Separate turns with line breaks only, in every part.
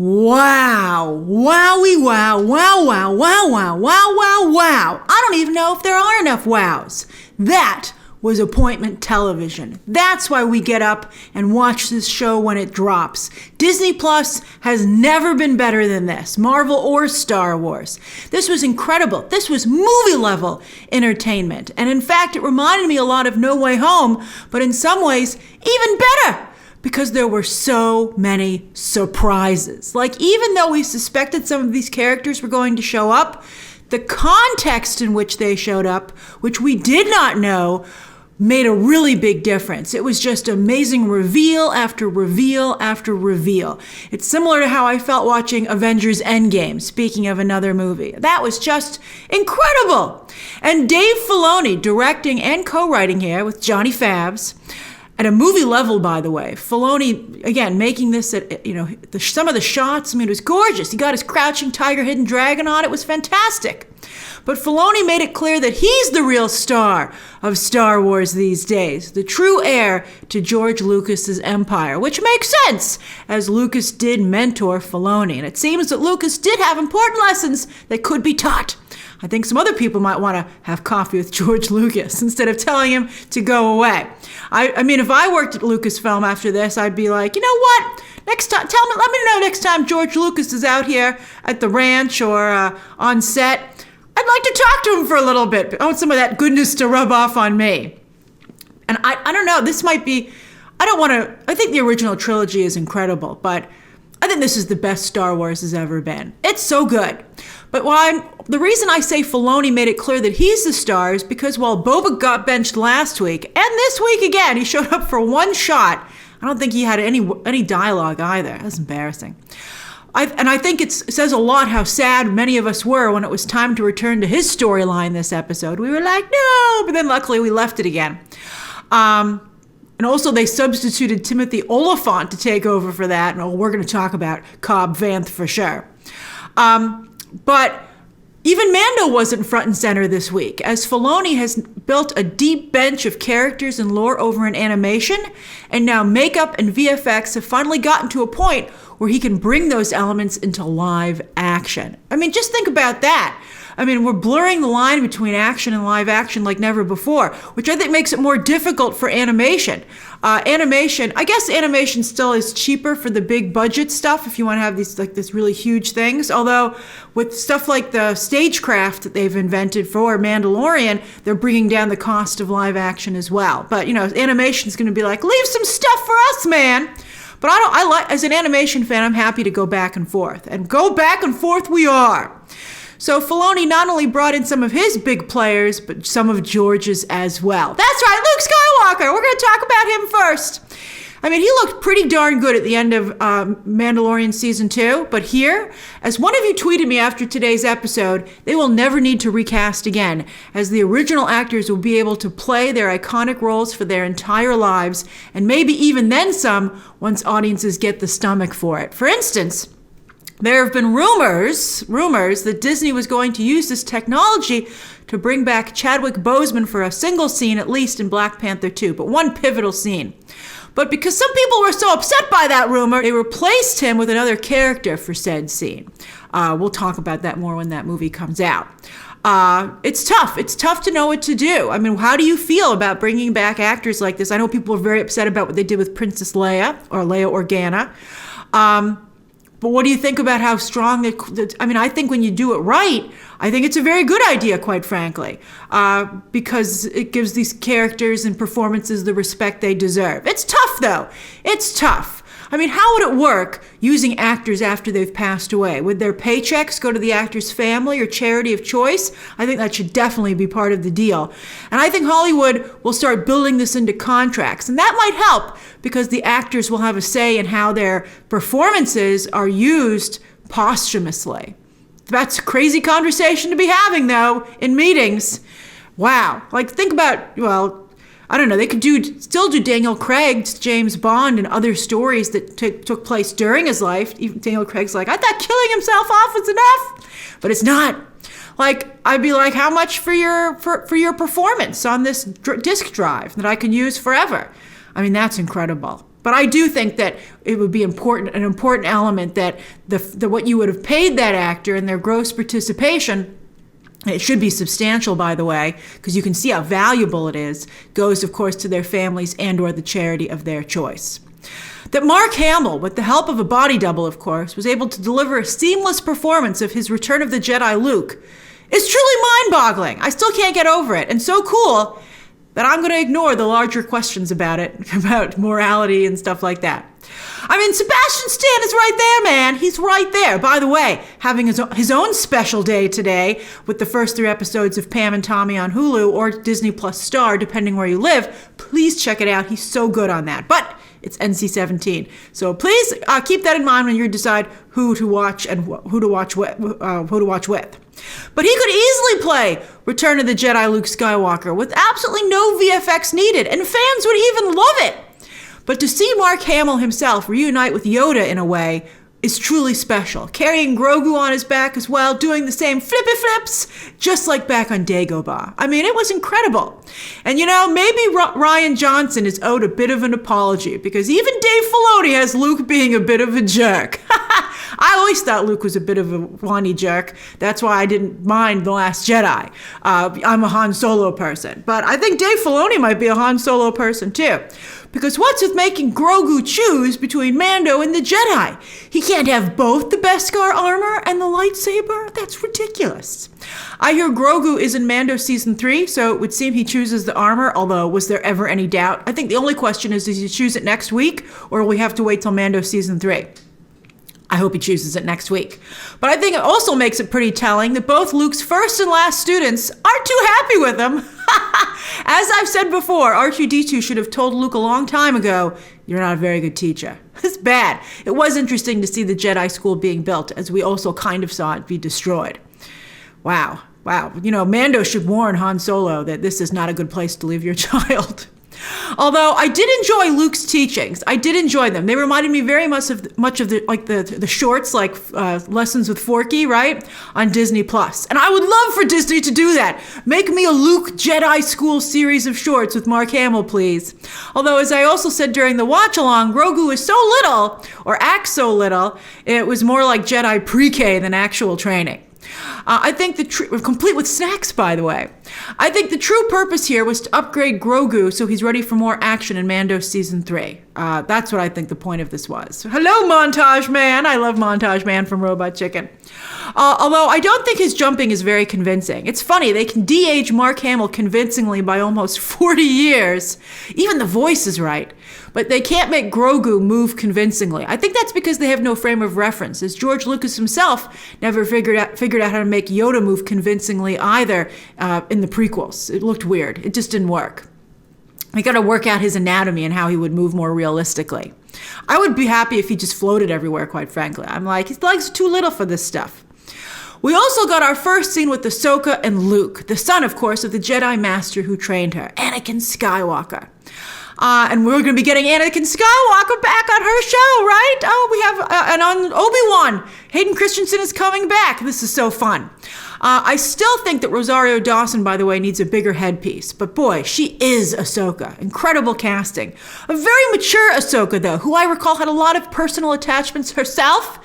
Wow. Wowie wow. Wow, wow, wow, wow, wow, wow, wow. I don't even know if there are enough wows. That was appointment television. That's why we get up and watch this show when it drops. Disney Plus has never been better than this, Marvel or Star Wars. This was incredible. This was movie-level entertainment. And in fact, it reminded me a lot of No Way Home, but in some ways, even better, because there were so many surprises. Like, even though we suspected some of these characters were going to show up, the context in which they showed up, which we did not know, made a really big difference. It was just amazing reveal after reveal after reveal. It's similar to how I felt watching Avengers Endgame, speaking of another movie. That was just incredible. And Dave Filoni directing and co-writing here with Johnny Favs. At a movie level, by the way. Filoni, again, making this at, some of the shots, it was gorgeous. He got his crouching tiger, hidden dragon on. It was fantastic. But Filoni made it clear that he's the real star of Star Wars these days, the true heir to George Lucas's empire, which makes sense, as Lucas did mentor Filoni. And it seems that Lucas did have important lessons that could be taught. I think some other people might want to have coffee with George Lucas instead of telling him to go away. I mean, if I worked at Lucasfilm after this, I'd be like, you know what? Next time, let me know next time George Lucas is out here at the ranch or on set. I'd like to talk to him for a little bit. I want some of that goodness to rub off on me. And I don't know, this might be, I think the original trilogy is incredible, but I think this is the best Star Wars has ever been. It's so good. But the reason I say Filoni made it clear that he's the star is because while Boba got benched last week, and this week again, he showed up for one shot. I don't think he had any dialogue either. That's embarrassing. I think it says a lot how sad many of us were when it was time to return to his storyline this episode. We were like, no, but then luckily we left it again. And also they substituted Timothy Oliphant to take over for that. And we're going to talk about Cobb Vanth for sure. But even Mando wasn't front and center this week, as Filoni has built a deep bench of characters and lore over in animation, and now makeup and VFX have finally gotten to a point where he can bring those elements into live action. I mean, just think about that. I mean, we're blurring the line between action and live action like never before, which I think makes it more difficult for animation. I guess animation still is cheaper for the big budget stuff if you want to have these really huge things. Although with stuff like the stagecraft that they've invented for Mandalorian, they're bringing down the cost of live action as well. But animation is going to be like, leave some stuff for us, man. But as an animation fan, I'm happy to go back and forth, and go back and forth we are. So Filoni not only brought in some of his big players, but some of George's as well. That's right, Luke Skywalker. We're going to talk about him first. I mean, he looked pretty darn good at the end of Mandalorian Season 2. But here, as one of you tweeted me after today's episode, they will never need to recast again, as the original actors will be able to play their iconic roles for their entire lives, and maybe even then some, once audiences get the stomach for it. For instance, there have been rumors that Disney was going to use this technology to bring back Chadwick Boseman for a single scene, at least in Black Panther 2, but one pivotal scene. But because some people were so upset by that rumor, they replaced him with another character for said scene. We'll talk about that more when that movie comes out. It's tough. It's tough to know what to do. I mean, how do you feel about bringing back actors like this? I know people are very upset about what they did with Princess Leia, or Leia Organa. But what do you think about how strong I think when you do it right, I think it's a very good idea, quite frankly, because it gives these characters and performances the respect they deserve. It's tough, though. It's tough. I mean, how would it work using actors after they've passed away? Would their paychecks go to the actor's family or charity of choice? I think that should definitely be part of the deal. And I think Hollywood will start building this into contracts. And that might help because the actors will have a say in how their performances are used posthumously. That's a crazy conversation to be having, though, in meetings. Wow. Like, think about, I don't know, they could still do Daniel Craig's James Bond and other stories that took place during his life. Even Daniel Craig's like, I thought killing himself off was enough, but it's not. Like, I'd be like, how much for your performance on this disk drive that I can use forever? I mean, that's incredible. But I do think that it would be an important element that what you would have paid that actor and their gross participation, it should be substantial, by the way, because you can see how valuable it is, goes, of course, to their families and or the charity of their choice. That Mark Hamill, with the help of a body double, of course, was able to deliver a seamless performance of his Return of the Jedi Luke is truly mind-boggling. I still can't get over it. And so cool that I'm going to ignore the larger questions about it, about morality and stuff like that. I mean, Sebastian Stan is right there, man. He's right there. By the way, having his own special day today with the first 3 episodes of Pam and Tommy on Hulu or Disney Plus Star, depending where you live. Please check it out. He's so good on that. But it's NC-17. So please keep that in mind when you decide who to watch and who to watch with. But he could easily play Return of the Jedi Luke Skywalker with absolutely no VFX needed, and fans would even love it. But to see Mark Hamill himself reunite with Yoda in a way is truly special, carrying Grogu on his back as well, doing the same flippy flips, just like back on Dagobah. I mean, it was incredible. And you know, maybe Rian Johnson is owed a bit of an apology, because even Dave Filoni has Luke being a bit of a jerk. I always thought Luke was a bit of a whiny jerk. That's why I didn't mind The Last Jedi. I'm a Han Solo person. But I think Dave Filoni might be a Han Solo person too. Because what's with making Grogu choose between Mando and the Jedi? He can't have both the Beskar armor and the lightsaber? That's ridiculous. I hear Grogu is in Mando Season 3, so it would seem he chooses the armor, although was there ever any doubt? I think the only question is, does he choose it next week, or will we have to wait till Mando Season 3? I hope he chooses it next week. But I think it also makes it pretty telling that both Luke's first and last students aren't too happy with him. As I've said before, R2-D2 should have told Luke a long time ago, you're not a very good teacher. It's bad. It was interesting to see the Jedi School being built, as we also kind of saw it be destroyed. Wow. You know, Mando should warn Han Solo that this is not a good place to leave your child. Although I did enjoy Luke's teachings. I did enjoy them. They reminded me very much of the shorts, like Lessons with Forky, right? On Disney Plus. And I would love for Disney to do that. Make me a Luke Jedi School series of shorts with Mark Hamill, please. Although, as I also said during the watch-along, Grogu is so little, or acts so little, it was more like Jedi pre-K than actual training. I think complete with snacks, by the way. I think the true purpose here was to upgrade Grogu so he's ready for more action in Mando Season 3. That's what I think the point of this was. Hello, Montage Man. I love Montage Man from Robot Chicken. Although I don't think his jumping is very convincing. It's funny, they can de-age Mark Hamill convincingly by almost 40 years. Even the voice is right. But they can't make Grogu move convincingly. I think that's because they have no frame of reference, as George Lucas himself never figured out how to make Yoda move convincingly either in the prequels. It looked weird. It just didn't work. They got to work out his anatomy and how he would move more realistically. I would be happy if he just floated everywhere, quite frankly. I'm like, his legs are too little for this stuff. We also got our first scene with Ahsoka and Luke, the son, of course, of the Jedi Master who trained her, Anakin Skywalker. And we're going to be getting Anakin Skywalker back on her show, right? Oh, we have, and on Obi-Wan, Hayden Christensen is coming back. This is so fun. I still think that Rosario Dawson, by the way, needs a bigger headpiece. But boy, she is Ahsoka. Incredible casting. A very mature Ahsoka, though, who I recall had a lot of personal attachments herself.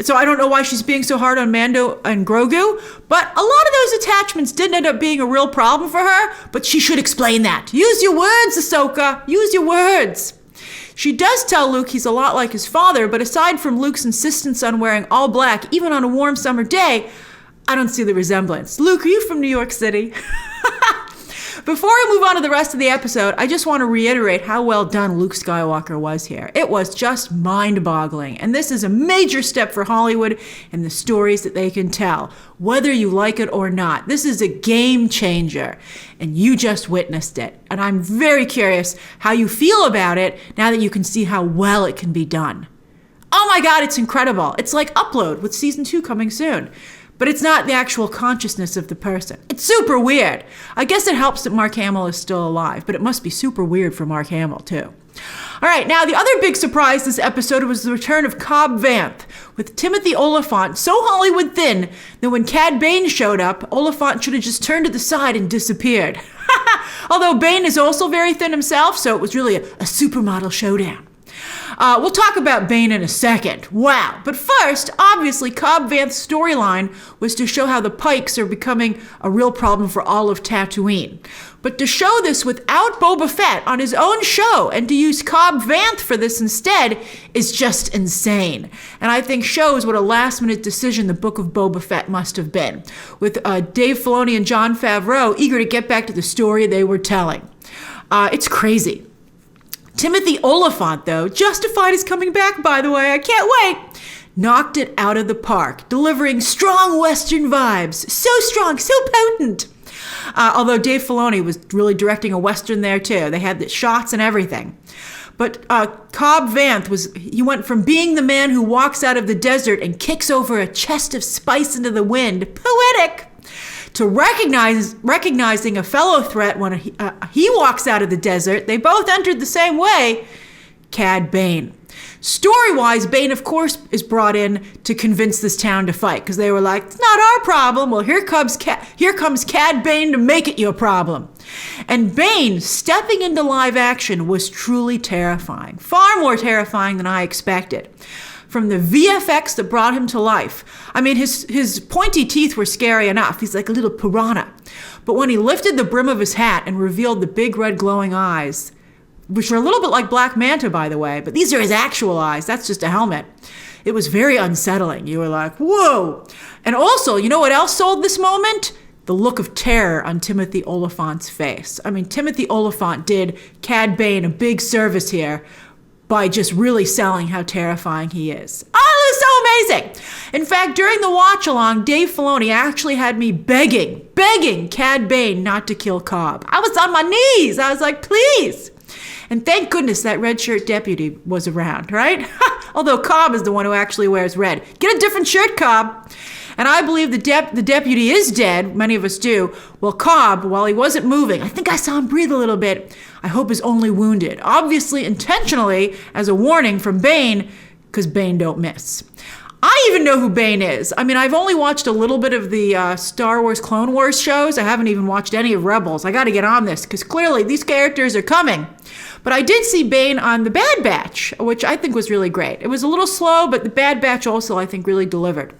So I don't know why she's being so hard on Mando and Grogu, but a lot of those attachments did end up being a real problem for her, but she should explain that. Use your words, Ahsoka. Use your words. She does tell Luke he's a lot like his father, but aside from Luke's insistence on wearing all black, even on a warm summer day, I don't see the resemblance. Luke, are you from New York City? Before I move on to the rest of the episode, I just want to reiterate how well done Luke Skywalker was here. It was just mind-boggling, and this is a major step for Hollywood and the stories that they can tell, whether you like it or not. This is a game changer, and you just witnessed it. And I'm very curious how you feel about it now that you can see how well it can be done. Oh my God, it's incredible. It's like Upload with Season 2 coming soon. But it's not the actual consciousness of the person. It's super weird. I guess it helps that Mark Hamill is still alive, but it must be super weird for Mark Hamill, too. All right, now the other big surprise this episode was the return of Cobb Vanth, with Timothy Olyphant so Hollywood thin that when Cad Bane showed up, Olyphant should have just turned to the side and disappeared. Although Bane is also very thin himself, so it was really a supermodel showdown. We'll talk about Bane in a second. Wow. But first, obviously, Cobb Vanth's storyline was to show how the Pikes are becoming a real problem for all of Tatooine. But to show this without Boba Fett on his own show and to use Cobb Vanth for this instead is just insane. And I think shows what a last-minute decision the Book of Boba Fett must have been, with Dave Filoni and Jon Favreau eager to get back to the story they were telling. It's crazy. Timothy Olyphant, though, justified his coming back, by the way, I can't wait, knocked it out of the park, delivering strong Western vibes. So strong, so potent. Although Dave Filoni was really directing a Western there, too. They had the shots and everything. But Cobb Vanth he went from being the man who walks out of the desert and kicks over a chest of spice into the wind, poetic, to recognizing a fellow threat when he walks out of the desert. They both entered the same way, Cad Bane. Story-wise, Bane, of course, is brought in to convince this town to fight, because they were like, it's not our problem. Well, here comes Cad Bane to make it your problem. And Bane stepping into live action was truly terrifying, far more terrifying than I expected. From the VFX that brought him to life. I mean, his pointy teeth were scary enough. He's like a little piranha. But when he lifted the brim of his hat and revealed the big red glowing eyes, which are a little bit like Black Manta, by the way, but these are his actual eyes. That's just a helmet. It was very unsettling. You were like, whoa. And also, you know what else sold this moment? The look of terror on Timothy Olyphant's face. I mean, Timothy Olyphant did Cad Bane a big service here by just really selling how terrifying he is. Oh, it was so amazing. In fact, during the watch-along, Dave Filoni actually had me begging Cad Bane not to kill Cobb. I was on my knees. I was like, please. And thank goodness that red shirt deputy was around, right? Although Cobb is the one who actually wears red. Get a different shirt, Cobb. And I believe the deputy is dead. Many of us do. Well, Cobb, while he wasn't moving, I think I saw him breathe a little bit. I hope is only wounded. Obviously, intentionally, as a warning from Bane, because Bane don't miss. I even know who Bane is. I mean, I've only watched a little bit of the Star Wars Clone Wars shows. I haven't even watched any of Rebels. I got to get on this, because clearly these characters are coming. But I did see Bane on The Bad Batch, which I think was really great. It was a little slow, but The Bad Batch also, I think, really delivered.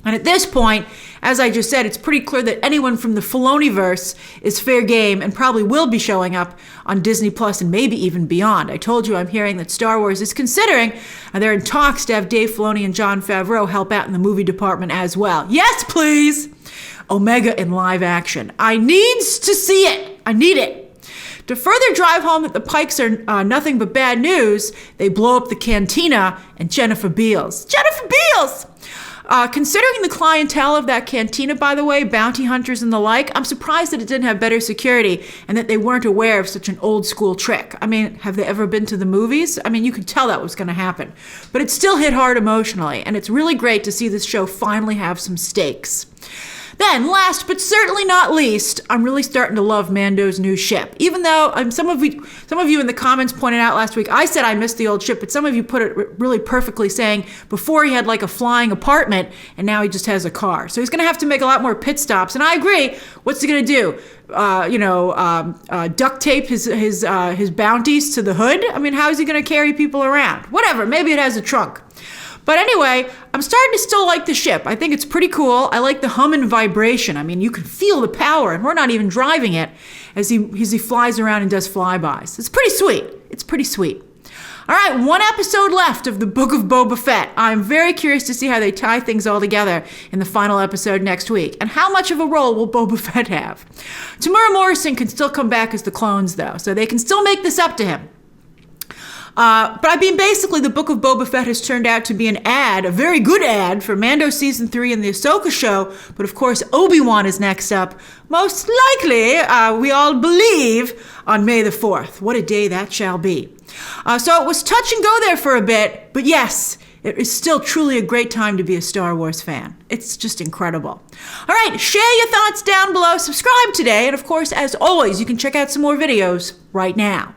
And at this point, as I just said, it's pretty clear that anyone from the Filoni-verse is fair game and probably will be showing up on Disney Plus and maybe even beyond. I told you I'm hearing that Star Wars is considering, and they're in talks to have Dave Filoni and Jon Favreau help out in the movie department as well. Yes, please! Omega in live action. I needs to see it. I need it. To further drive home that the Pikes are nothing but bad news, they blow up the cantina and Jennifer Beals. Jennifer Beals! Considering the clientele of that cantina, by the way, bounty hunters and the like, I'm surprised that it didn't have better security and that they weren't aware of such an old school trick. I mean, have they ever been to the movies? I mean, you could tell that was going to happen. But it still hit hard emotionally, and it's really great to see this show finally have some stakes. Then, last but certainly not least, I'm really starting to love Mando's new ship. Even though some of you in the comments pointed out last week, I said I missed the old ship, but some of you put it really perfectly, saying before he had like a flying apartment, and now he just has a car. So he's going to have to make a lot more pit stops. And I agree. What's he going to do? Duct tape his bounties to the hood? I mean, how is he going to carry people around? Whatever. Maybe it has a trunk. But anyway, I'm starting to still like the ship. I think it's pretty cool. I like the hum and vibration. I mean, you can feel the power, and we're not even driving it as he flies around and does flybys. It's pretty sweet. It's pretty sweet. All right, one episode left of the Book of Boba Fett. I'm very curious to see how they tie things all together in the final episode next week. And how much of a role will Boba Fett have? Temuera Morrison can still come back as the clones, though, so they can still make this up to him. But I mean, basically, the Book of Boba Fett has turned out to be an ad, a very good ad for Mando Season 3 and the Ahsoka show. But of course, Obi-Wan is next up. Most likely, we all believe, on May the 4th. What a day that shall be. So it was touch and go there for a bit. But yes, it is still truly a great time to be a Star Wars fan. It's just incredible. All right, share your thoughts down below. Subscribe today. And of course, as always, you can check out some more videos right now.